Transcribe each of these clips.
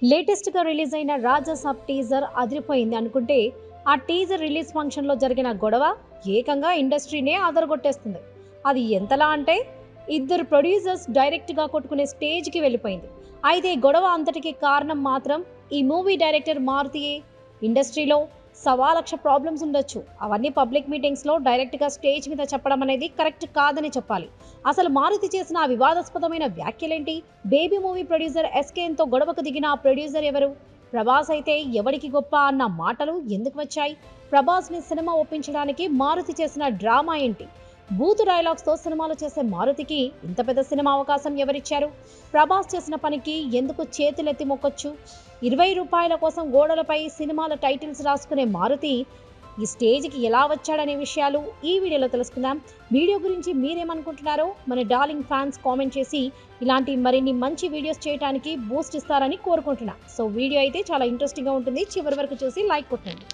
లేటెస్ట్గా రిలీజ్ అయిన రాజాసాబ్ టీజర్ అదిరిపోయింది అనుకుంటే ఆ టీజర్ రిలీజ్ ఫంక్షన్లో జరిగిన గొడవ ఏకంగా ఇండస్ట్రీనే అదరగొట్టేస్తుంది. అది ఎంతలా అంటే ఇద్దరు ప్రొడ్యూసర్స్ డైరెక్ట్గా కొట్టుకునే స్టేజ్కి వెళ్ళిపోయింది. అయితే ఈ గొడవ అంతటికి కారణం మాత్రం ఈ మూవీ డైరెక్టర్ మారుతియే. ఇండస్ట్రీలో సవా లక్ష ప్రాబ్లమ్స్ ఉండొచ్చు, అవన్నీ పబ్లిక్ మీటింగ్స్లో డైరెక్ట్గా స్టేజ్ మీద చెప్పడం అనేది కరెక్ట్ కాదని చెప్పాలి. అసలు మారుతి చేసిన ఆ వివాదాస్పదమైన వ్యాఖ్యలేంటి? బేబీ మూవీ ప్రొడ్యూసర్ ఎస్కేఎన్తో గొడవకు దిగిన ఆ ప్రొడ్యూసర్ ఎవరు? ప్రభాస్ అయితే ఎవడికి గొప్ప అన్న మాటలు ఎందుకు వచ్చాయి? ప్రభాస్ని సినిమా ఒప్పించడానికి మారుతి చేసిన డ్రామా ఏంటి? బూతు డైలాగ్స్తో సినిమాలు చేసే మారుతికి ఇంత పెద్ద సినిమా అవకాశం ఎవరిచ్చారు? ప్రభాస్ చేసిన పనికి ఎందుకు చేతులెత్తి మొక్కొచ్చు? 20 రూపాయల కోసం గోడలపై సినిమాల టైటిల్స్ రాసుకునే మారుతి ఈ స్టేజ్కి ఎలా వచ్చాడనే విషయాలు ఈ వీడియోలో తెలుసుకుందాం. వీడియో గురించి మీరేమనుకుంటున్నారో మన డార్లింగ్ ఫ్యాన్స్ కామెంట్ చేసి ఇలాంటి మరిన్ని మంచి వీడియోస్ చేయడానికి బూస్ట్ ఇస్తారని కోరుకుంటున్నా. సో వీడియో అయితే చాలా ఇంట్రెస్టింగ్గా ఉంటుంది, చివరి వరకు చూసి లైక్ కొట్టండి.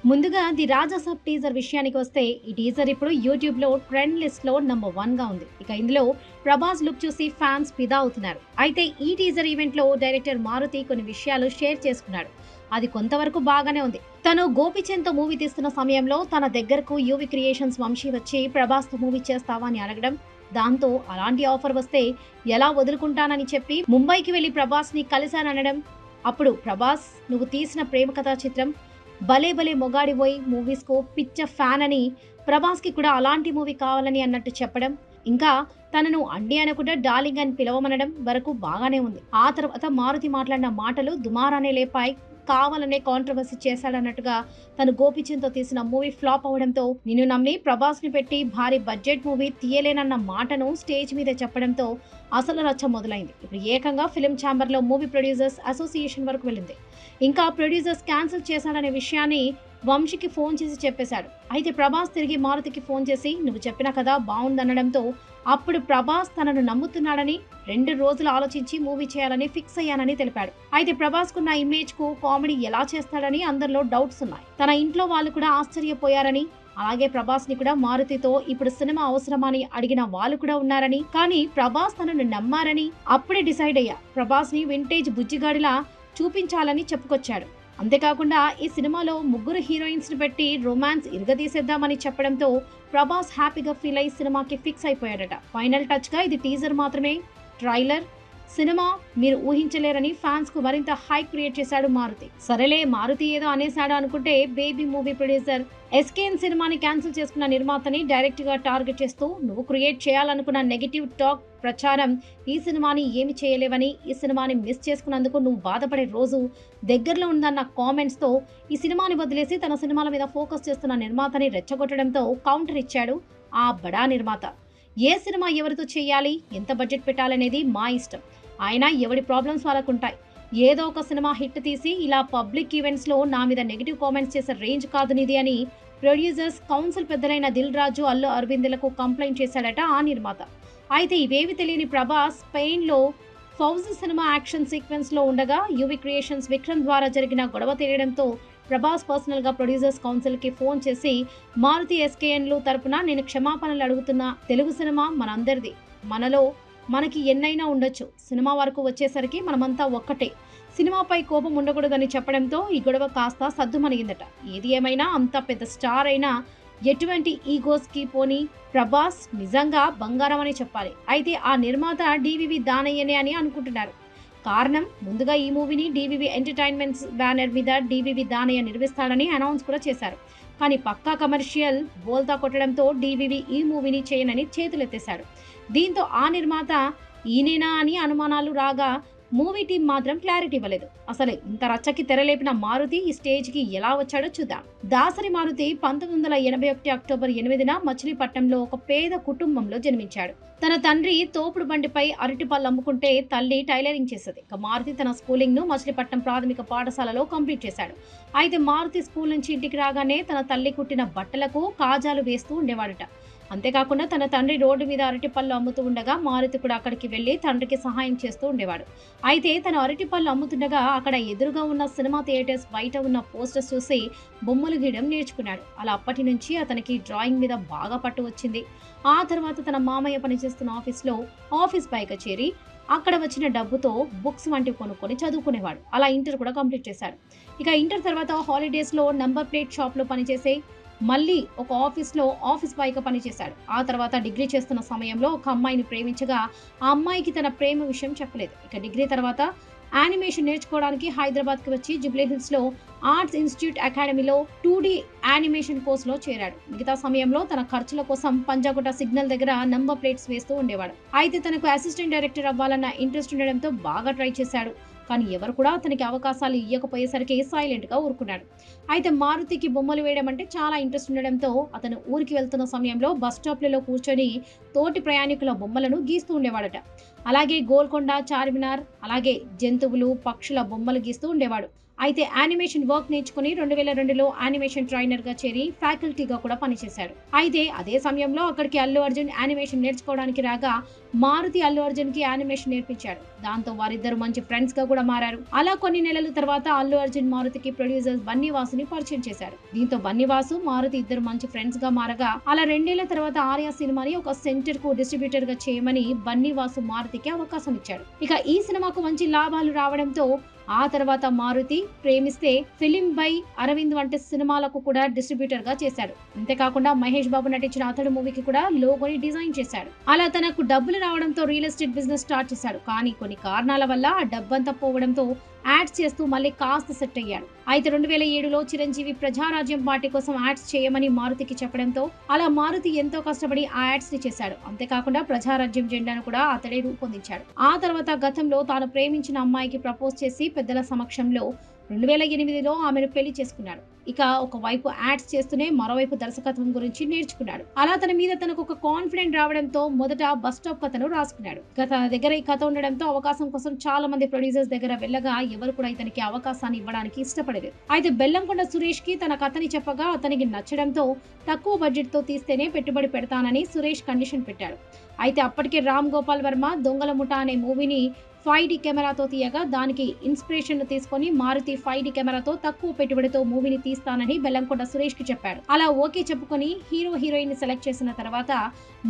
ముందుగా ది రాజాసాబ్ టీజర్ విషయానికి వస్తే ఈ టీజర్ ఇప్పుడు యూట్యూబ్లో ట్రెండ్ లిస్ట్లో నంబర్ 1గా ఉంది. ఇక ఇందులో ప్రభాస్ లుక్ చూసి ఫ్యాన్స్ ఫిదా అవుతున్నారు. అయితే ఈ టీజర్ ఈవెంట్లో డైరెక్టర్ మారుతి కొన్ని విషయాలు షేర్ చేసుకున్నాడు. అది కొంతవరకు బాగానే ఉంది. తను గోపిచంద్తో మూవీ తీస్తున్న సమయంలో తన దగ్గరకు యూవి క్రియేషన్స్ వంశీ వచ్చి ప్రభాస్తో మూవీ చేస్తావా అని అడగడం, దాంతో అలాంటి ఆఫర్ వస్తే ఎలా వదులుకుంటానని చెప్పి ముంబైకి వెళ్లి ప్రభాస్ని కలిశాననడం, అప్పుడు ప్రభాస్ నువ్వు తీసిన ప్రేమ కథా చిత్రం భలే భలే మొగాడిపోయి మూవీస్కు పిచ్చ ఫ్యాన్ అని ప్రభాస్కి కూడా అలాంటి మూవీ కావాలని అన్నట్టు చెప్పడం, ఇంకా తనను అండి అనకుండా డార్లింగ్ అని పిలవమనడం వరకు బాగానే ఉంది. ఆ తర్వాత మారుతి మాట్లాడిన మాటలు దుమారానే లేపాయి. కావాలనే కాంట్రవర్సీ చేశాడన్నట్టుగా తను గోపిచంద్తో తీసిన మూవీ ఫ్లాప్ అవడంతో నిన్ను నమ్మి ప్రభాస్ని పెట్టి భారీ బడ్జెట్ మూవీ తీయలేనన్న మాటను స్టేజ్ మీద చెప్పడంతో అసలు రచ్చ మొదలైంది. ఇప్పుడు ఏకంగా ఫిలిం ఛాంబర్లో మూవీ ప్రొడ్యూసర్స్ అసోసియేషన్ వరకు వెళ్ళింది. ఇంకా ప్రొడ్యూసర్స్ క్యాన్సిల్ చేశాడనే విషయాన్ని వంశీకి ఫోన్ చేసి చెప్పేశాడు. అయితే ప్రభాస్ తిరిగి మారుతికి ఫోన్ చేసి నువ్వు చెప్పిన కదా బాగుందనడంతో అప్పుడు ప్రభాస్ తనను నమ్ముతున్నాడని 2 రోజులు ఆలోచించి మూవీ చేయాలని ఫిక్స్ అయ్యానని తెలిపాడు. అయితే ప్రభాస్ కున్న ఇమేజ్ కు కామెడీ ఎలా చేస్తాడని అందరిలో డౌట్స్ ఉన్నాయి. తన ఇంట్లో వాళ్ళు కూడా ఆశ్చర్యపోయారని, అలాగే ప్రభాస్ ని కూడా మారుతితో ఇప్పుడు సినిమా అవసరమని అడిగిన వాళ్ళు కూడా ఉన్నారని, కానీ ప్రభాస్ తనను నమ్మారని అప్పుడే డిసైడ్ అయ్యా. ప్రభాస్ ని వింటేజ్ బుజ్జిగాడిలా చూపించాలని చెప్పుకొచ్చాడు. అంతేకాకుండా ఈ సినిమాలో 3 హీరోయిన్స్ ని పెట్టి రొమాన్స్ ఇరగదీసేద్దామని చెప్పడంతో ప్రభాస్ హ్యాపీగా ఫీల్ అయి సినిమాకి ఫిక్స్ అయిపోయాడట. ఫైనల్ టచ్ గా ఇది టీజర్ మాత్రమే, ట్రైలర్ సినిమా మీరు ఊహించలేరని ఫ్యాన్స్ కు మరింత హైప్ క్రియేట్ చేశాడు మారుతి. సరేలే మారుతి ఏదో అనేశాడు అనుకుంటే బేబీ మూవీ ప్రొడ్యూసర్ ఎస్కేఎన్ సినిమాని క్యాన్సిల్ చేసుకున్న నిర్మాతని డైరెక్ట్ గా టార్గెట్ చేస్తూ నువ్వు క్రియేట్ చేయాలనుకున్న నెగిటివ్ టాక్ ప్రచారం ఈ సినిమాని ఏమి చేయలేవని, ఈ సినిమాని మిస్ చేసుకున్నందుకు నువ్వు బాధపడే రోజు దగ్గరలో ఉందన్న కామెంట్స్ తో ఈ సినిమాని వదిలేసి తన సినిమాల మీద ఫోకస్ చేస్తున్న నిర్మాతని రెచ్చగొట్టడంతో కౌంటర్ ఇచ్చాడు ఆ బడా నిర్మాత. ఏ సినిమా ఎవరితో చేయాలి, ఎంత బడ్జెట్ పెట్టాలనేది మా ఇష్టం, అయినా ఎవడి ప్రాబ్లమ్స్ వాళ్ళకుంటాయి. ఏదో ఒక సినిమా హిట్ తీసి ఇలా పబ్లిక్ ఈవెంట్స్లో నా మీద నెగిటివ్ కామెంట్స్ చేసే రేంజ్ కాదు నీది అని producers council పెద్దలైన Dil Raju, Allu అరవింద్లకు complaint చేశాడట ఆ నిర్మాత. అయితే ఇవేవి తెలియని ప్రభాస్ స్పెయిన్లో ఫౌజీ సినిమా యాక్షన్ సీక్వెన్స్లో ఉండగా యూవి క్రియేషన్స్ విక్రమ్ ద్వారా జరిగిన గొడవ తెలియడంతో ప్రభాస్ పర్సనల్గా ప్రొడ్యూసర్స్ కౌన్సిల్కి ఫోన్ చేసి మారుతి ఎస్కేఎన్లు తరపున నేను క్షమాపణలు అడుగుతున్నా, తెలుగు సినిమా మనందరిది, మనలో మనకి ఎన్నైనా ఉండొచ్చు, సినిమా వరకు వచ్చేసరికి మనమంతా ఒక్కటే, సినిమాపై కోపం ఉండకూడదని చెప్పడంతో ఈ గొడవ కాస్త సద్దుమణిగిందట. ఏది ఏమైనా అంత పెద్ద స్టార్ అయినా ఎటువంటి ఈగోస్కి పోని ప్రభాస్ నిజంగా బంగారం అని చెప్పాలి. అయితే ఆ నిర్మాత డివివి దానయ్యనే అని అనుకుంటున్నారు. కారణం ముందుగా ఈ మూవీని డివివి ఎంటర్టైన్మెంట్స్ బ్యానర్ మీద డివివి దానయ్య నిర్మిస్తాడని అనౌన్స్ కూడా చేశారు. కానీ పక్కా కమర్షియల్ బోల్తా కొట్టడంతో డివివి ఈ మూవీని చేయనని చేతులెత్తేశాడు. దీంతో ఆ నిర్మాత ఈయనేనా అని అనుమానాలు రాగా మూవీ టీం మాత్రం క్లారిటీ ఇవ్వలేదు. అసలు ఇంత రచ్చకి తెరలేపిన మారుతి ఈ స్టేజ్కి ఎలా వచ్చాడో చూద్దాం. దాసరి మారుతి 1981 అక్టోబర్ 8న మచిలీపట్నంలో ఒక పేద కుటుంబంలో జన్మించాడు. తన తండ్రి తోపుడు బండిపై అరటి పళ్ళు అమ్ముకుంటే తల్లి టైలరింగ్ చేసేది. ఇక మారుతి తన స్కూలింగ్ ను మచిలీపట్నం ప్రాథమిక పాఠశాలలో కంప్లీట్ చేశాడు. అయితే మారుతి స్కూల్ నుంచి ఇంటికి రాగానే తన తల్లి కుట్టిన బట్టలకు కాజాలు వేస్తూ ఉండేవాడట. అంతేకాకుండా తన తండ్రి రోడ్డు మీద అరటి పళ్ళు అమ్ముతూ ఉండగా మారుతి కూడా అక్కడికి వెళ్లి తండ్రికి సహాయం చేస్తూ ఉండేవాడు. అయితే తను అరటి పళ్ళు అమ్ముతుండగా అక్కడ ఎదురుగా ఉన్న సినిమా థియేటర్స్ బయట ఉన్న పోస్టర్స్ చూసి బొమ్మలు గీయడం నేర్చుకున్నాడు. అలా అప్పటి నుంచి అతనికి డ్రాయింగ్ మీద బాగా పట్టు వచ్చింది. ఆ తర్వాత తన మామయ్య పనిచేస్తున్న ఆఫీస్ బాయ్గా చేరి అక్కడ వచ్చిన డబ్బుతో బుక్స్ వంటివి కొనుక్కొని చదువుకునేవాడు. అలా ఇంటర్ కూడా కంప్లీట్ చేశాడు. ఇక ఇంటర్ తర్వాత హాలిడేస్‌లో నంబర్ ప్లేట్ షాప్‌లో పనిచేసే మళ్ళీ ఒక ఆఫీస్ బాయ్‌గా పనిచేశాడు. ఆ తర్వాత డిగ్రీ చేస్తున్న సమయంలో ఒక అమ్మాయిని ప్రేమించగా, ఆ అమ్మాయికి తన ప్రేమ విషయం చెప్పలేదు. ఇక డిగ్రీ తర్వాత యానిమేషన్ నేర్చుకోవడానికి హైదరాబాద్‌కి వచ్చి జూబ్లీహిల్స్‌లో ఆర్ట్స్ ఇన్‌స్టిట్యూట్ అకాడమీలో 2D యానిమేషన్ కోర్స్‌లో చేరాడు. మిగతా సమయంలో తన ఖర్చుల కోసం పంజాగుట్ట సిగ్నల్ దగ్గర నంబర్ ప్లేట్స్ వేస్తూ ఉండేవాడు. అయితే తనకు అసిస్టెంట్ డైరెక్టర్ అవ్వాలన్న ఇంట్రెస్ట్ ఉండడంతో బాగా ట్రై చేశాడు. కానీ ఎవరు కూడా అతనికి అవకాశాలు ఇయ్యకపోయేసరికి సైలెంట్‌గా ఊరుకున్నాడు. అయితే మారుతికి బొమ్మలు వేయడం అంటే చాలా ఇంట్రెస్ట్ ఉండడంతో అతను ఊరికి వెళ్తున్న సమయంలో బస్ స్టాప్‌లలో కూర్చొని తోటి ప్రయాణికుల బొమ్మలను గీస్తూ ఉండేవాడట. అలాగే గోల్కొండ, చార్మినార్, అలాగే జంతువులు, పక్షుల బొమ్మలు గీస్తూ ఉండేవాడు. అయితే యానిమేషన్ వర్క్ నేర్చుకుని 2002లో యానిమేషన్ ట్రైనర్‌గా చేరి ఫ్యాకల్టీగా కూడా పనిచేశాడు. అయితే అదే సమయంలో అక్కడికి అల్లు అర్జున్ యానిమేషన్ నేర్చుకోవడానికి రాగా మారుతి అల్లు అర్జున్‌కి యానిమేషన్ నేర్పించాడు. దాంతో వారిద్దరూ మంచి ఫ్రెండ్స్‌గా కూడా మారారు. అలా కొన్ని నెలల తర్వాత అల్లు అర్జున్ మారుతికి ప్రొడ్యూసర్ బన్నీ వాసుని పరిచయం చేశాడు. దీంతో బన్నీ వాసు, మారుతి ఇద్దరు మంచి ఫ్రెండ్స్‌గా మారగా అలా 2 ఏళ్ల తర్వాత ఆర్య సినిమాని ఒక సెంటర్‌కు డిస్ట్రిబ్యూటర్‌గా చేయమని బన్నీ వాసు మారుతికి అవకాశం ఇచ్చాడు. ఇక ఈ సినిమాకు మంచి లాభాలు రావడంతో ఆ తర్వాత మారుతి ప్రేమిస్తే, ఫిలిం బై అరవింద్ వంటి సినిమాలకు కూడా డిస్ట్రిబ్యూటర్ గా చేశాడు. అంతేకాకుండా మహేష్ బాబు నటించిన అతడు మూవీకి కూడా లోగోని డిజైన్ చేశాడు. అలా తనకు డబ్బులు రావడంతో రియల్ ఎస్టేట్ బిజినెస్ స్టార్ట్ చేశాడు. కానీ కొన్ని కారణాల వల్ల ఆ డబ్బంతా పోవడంతో యాడ్స్ చేస్తూ మళ్ళీ కాస్త సెట్ అయ్యాడు. అయితే 2007లో చిరంజీవి ప్రజారాజ్యం పార్టీ కోసం యాడ్స్ చేయమని మారుతికి చెప్పడంతో అలా మారుతి ఎంతో కష్టపడి ఆ యాడ్స్ ని చేశాడు. అంతేకాకుండా ప్రజారాజ్యం జెండాను కూడా అతడే రూపొందించాడు. ఆ తర్వాత గతంలో తాను ప్రేమించిన అమ్మాయికి ప్రపోజ్ చేసి పెద్దల సమక్షంలో 2008లో ఆమెను పెళ్లి చేసుకున్నాడు. ఇక ఒకవైపు యాడ్స్ చేస్తూనే మరోవైపు దర్శకత్వం గురించి నేర్చుకున్నాడు. అలా తన మీద తనకు ఒక కాన్ఫిడెంట్ రావడంతో మొదట బస్ స్టాప్ కథను రాసుకున్నాడు. ఇక తన దగ్గర ఈ కథ ఉండడంతో అవకాశం కోసం చాలా మంది ప్రొడ్యూసర్స్ దగ్గర వెళ్ళగా ఎవరు కూడా ఇతనికి అవకాశాన్ని ఇవ్వడానికి ఇష్టపడలేదు. అయితే బెల్లంకొండ సురేష్ కి తన కథని చెప్పగా అతనికి నచ్చడంతో తక్కువ బడ్జెట్ తో తీస్తేనే పెట్టుబడి పెడతానని సురేష్ కండిషన్ పెట్టాడు. అయితే అప్పటికే రామ్ గోపాల్ వర్మ దొంగల ముఠా అనే మూవీని 5D కెమెరాతో తీయగా దానికి ఇన్స్పిరేషన్ తీసుకొని మారుతి 5D కెమెరాతో తక్కువ పెట్టుబడితో మూవీని తీస్తానని బెల్లంకొండ సురేష్ కి చెప్పాడు. అలా ఓకే చెప్పుకొని హీరో హీరోయిన్ ని సెలెక్ట్ చేసిన తర్వాత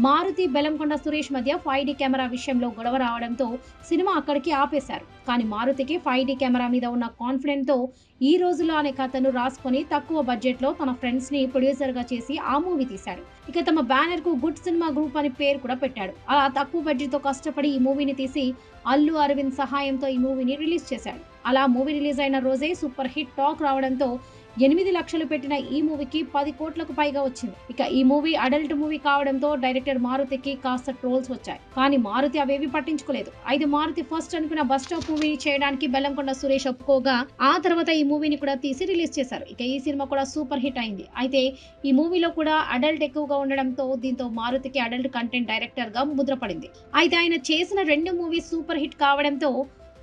మారుతి బెల్లంకొండ సురేష్ మధ్య 5D కెమెరా విషయంలో గొడవ రావడంతో సినిమా అక్కడికి ఆపేశారు. కానీ మారుతికి 5D కెమెరా మీద ఉన్న కాన్ఫిడెంట్ తో ఈ రోజులో అనే కథను రాసుకొని తక్కువ బడ్జెట్ లో తన ఫ్రెండ్స్ ని ప్రొడ్యూసర్ గా చేసి ఆ మూవీ తీశాడు. ఇక తమ బ్యానర్ కు గుడ్ సినిమా గ్రూప్ అని పేరు కూడా పెట్టాడు. అలా తక్కువ బడ్జెట్ తో కష్టపడి ఈ మూవీని తీసి అల్లు అరవింద్ సహాయంతో ఈ మూవీని రిలీజ్ చేశాడు. అలా మూవీ రిలీజ్ అయిన రోజే సూపర్ హిట్ టాక్ రావడంతో 8 లక్షలు పెట్టిన ఈ మూవీకి 10 కోట్లకు పైగా వచ్చింది. ఇక ఈ మూవీ అడల్ట్ మూవీ కావడంతో డైరెక్టర్ మారుతికి కాస్త ట్రోల్స్ వచ్చాయి. కానీ మారుతి అవేవి పట్టించుకోలేదు. అయితే మారుతి ఫస్ట్ అనుకున్న బస్ స్టాప్ మూవీని చేయడానికి బెల్లంకొండ సురేష్ ఒప్పుకోగా ఆ తర్వాత ఈ మూవీని కూడా తీసి రిలీజ్ చేశారు. ఇక ఈ సినిమా కూడా సూపర్ హిట్ అయింది. అయితే ఈ మూవీలో కూడా అడల్ట్ ఎక్కువగా ఉండడంతో దీంతో మారుతికి అడల్ట్ కంటెంట్ డైరెక్టర్ గా ముద్రపడింది. అయితే ఆయన చేసిన 2 మూవీస్ సూపర్ హిట్ కావడంతో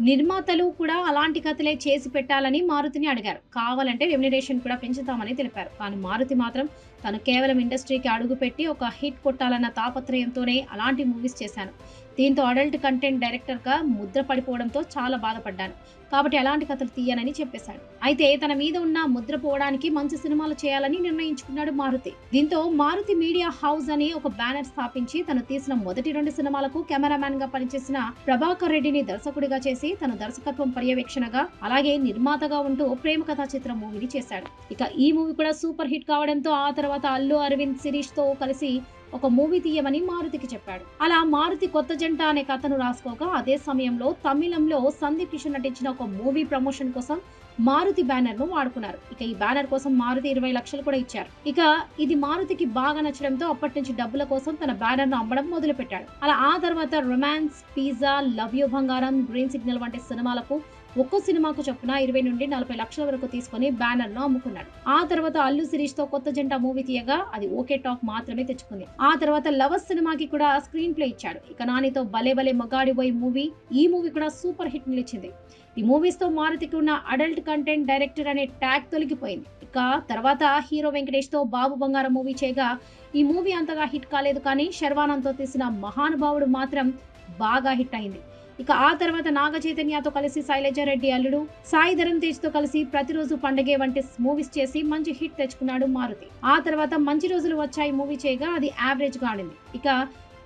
నిర్మాతలు కూడా అలాంటి కథలే చేసి పెట్టాలని మారుతిని అడిగారు. కావాలంటే రెమ్యునరేషన్ కూడా పెంచుతామని తెలిపారు. కానీ మారుతి మాత్రం తను కేవలం ఇండస్ట్రీకి అడుగుపెట్టి ఒక హిట్ కొట్టాలన్న తాపత్రయంతోనే అలాంటి మూవీస్ చేశాను. దీంతో అడల్ట్ కంటెంట్ డైరెక్టర్గా ముద్ర పడిపోవడంతో చాలా బాధపడ్డాను. కాబట్టి అలాంటి కథలు తీయనని చెప్పేశాడు. అయితే తన మీద ఉన్న ముద్ర పోవడానికి మంచి సినిమాలు చేయాలని నిర్ణయించుకున్నాడు మారుతి. దీంతో మారుతి మీడియా హౌస్ అని ఒక బ్యానర్ స్థాపించి తను తీసిన మొదటి 2 సినిమాలకు కెమెరామ్యాన్ గా పనిచేసిన ప్రభాకర్ రెడ్డిని దర్శకుడిగా చేసి తన దర్శకత్వం పర్యవేక్షణగా అలాగే నిర్మాతగా ఉంటూ ప్రేమ కథా చిత్రం మూవీని చేశాడు. ఇక ఈ మూవీ కూడా సూపర్ హిట్ కావడంతో ఆ తర్వాత అల్లు అరవింద్ శిరీష్ తో కలిసి ఒక మూవీ తీయమని మారుతికి చెప్పాడు. అలా మారుతి కొత్త జంట అనే కథను రాసుకోగా అదే సమయంలో తమిళంలో సందీప్ కిషన్ నటించిన ఒక మూవీ ప్రమోషన్ కోసం మారుతి బ్యానర్ ను వాడుకున్నారు. ఇక ఈ బ్యానర్ కోసం మారుతి 20 లక్షలు కూడా ఇచ్చారు. ఇక ఇది మారుతికి బాగా నచ్చడంతో అప్పటి నుంచి డబ్బుల కోసం తన బ్యానర్ ను అమ్మడం మొదలు పెట్టాడు. అలా ఆ తర్వాత రొమాన్స్, పిజ్జా, లవ్ యూ బంగారం, గ్రీన్ సిగ్నల్ వంటి సినిమాలకు ఒక్కో సినిమాకు చొప్పున 20 నుండి 40 లక్షల వరకు తీసుకుని బ్యానర్ ను అమ్ముకున్నాడు. ఆ తర్వాత అల్లు శిరీష్ తో కొత్త జంట మూవీ తీయగా అది ఓకే టాక్ మాత్రమే తెచ్చుకుంది. ఆ తర్వాత లవర్స్ సినిమాకి కూడా స్క్రీన్ ప్లే ఇచ్చాడు. ఇక నానితో భలే భలే మగాడి బోయ్ మూవీ, ఈ మూవీ కూడా సూపర్ హిట్ నిలిచింది. ఈ మూవీస్ తో మారుతికి ఉన్న అడల్ట్ కంటెంట్ డైరెక్టర్ అనే ట్యాగ్ తొలగిపోయింది. ఇక తర్వాత హీరో వెంకటేష్ తో బాబు బంగారం మూవీ చేయగా ఈ మూవీ అంతగా హిట్ కాలేదు. కానీ శర్వానంద్తో తీసిన మహానుభావుడు మాత్రం బాగా హిట్ అయింది. ఇక ఆ తర్వాత నాగ చైతన్యతో కలిసి శైలజారెడ్డి అల్లుడు, సాయి ధరమ్ తేజ్ తో కలిసి ప్రతిరోజు పండగే వంటి మూవీస్ చేసి మంచి హిట్ తెచ్చుకున్నాడు మారుతి. ఆ తర్వాత మంచి రోజులు వచ్చాయి మూవీ చేయగా అది యావరేజ్ గా ఆడింది. ఇక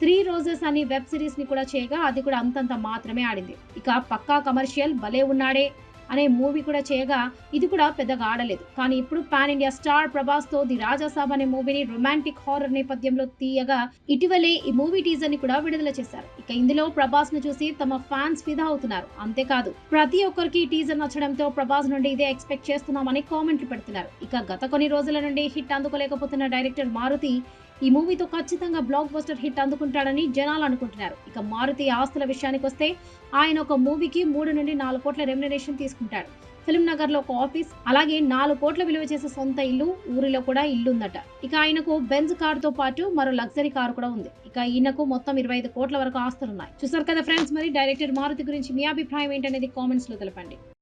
త్రీ రోజెస్ అనే వెబ్ సిరీస్ ని కూడా చేయగా అది కూడా అంతంత మాత్రమే ఆడింది. ఇక పక్కా కమర్షియల్ భలే ఉన్నాడే అనే మూవీ కూడా చేయగా ఇది కూడా పెద్దగా ఆడలేదు. కానీ ఇప్పుడు పాన్ ఇండియా స్టార్ ప్రభాస్ తో ది రాజాసాబ్ అనే మూవీని రొమాంటిక్ హారర్ నేపథ్యంలో తీయగా ఇటీవలే ఈ మూవీ టీజర్ ని కూడా విడుదల చేశారు. ఇక ఇందులో ప్రభాస్ ను చూసి తమ ఫ్యాన్స్ ఫిదా అవుతున్నారు. అంతేకాదు ప్రతి ఒక్కరికి ఈ టీజర్ నచ్చడంతో ప్రభాస్ నుండి ఇదే ఎక్స్పెక్ట్ చేస్తున్నామని కామెంట్లు పెడుతున్నారు. ఇక గత కొన్ని రోజుల నుండి హిట్ అందుకోలేకపోతున్న డైరెక్టర్ మారుతి ఈ మూవీతో ఖచ్చితంగా బ్లాక్ బస్టర్ హిట్ అందుకుంటాడని జనాలు అనుకుంటున్నారు. ఇక మారుతి ఆస్తుల విషయానికి వస్తే ఆయన ఒక మూవీకి 3 నుండి 4 కోట్ల రెమ్యునరేషన్ తీసుకుంటాడు. ఫిల్మ్ నగర్ లో ఒక ఆఫీస్, అలాగే 4 కోట్ల విలువ చేసే సొంత ఇల్లు, ఊరిలో కూడా ఇల్లు ఉందట. ఇక ఆయనకు బెంజ్ కార్ తో పాటు మరో లగ్జరీ కారు కూడా ఉంది. ఇక ఈయనకు మొత్తం 25 కోట్ల వరకు ఆస్తులున్నాయి. చూసారు కదా ఫ్రెండ్స్, మరి డైరెక్టర్ మారుతి గురించి మీ అభిప్రాయం ఏంటనేది కామెంట్స్ లో తెలపండి.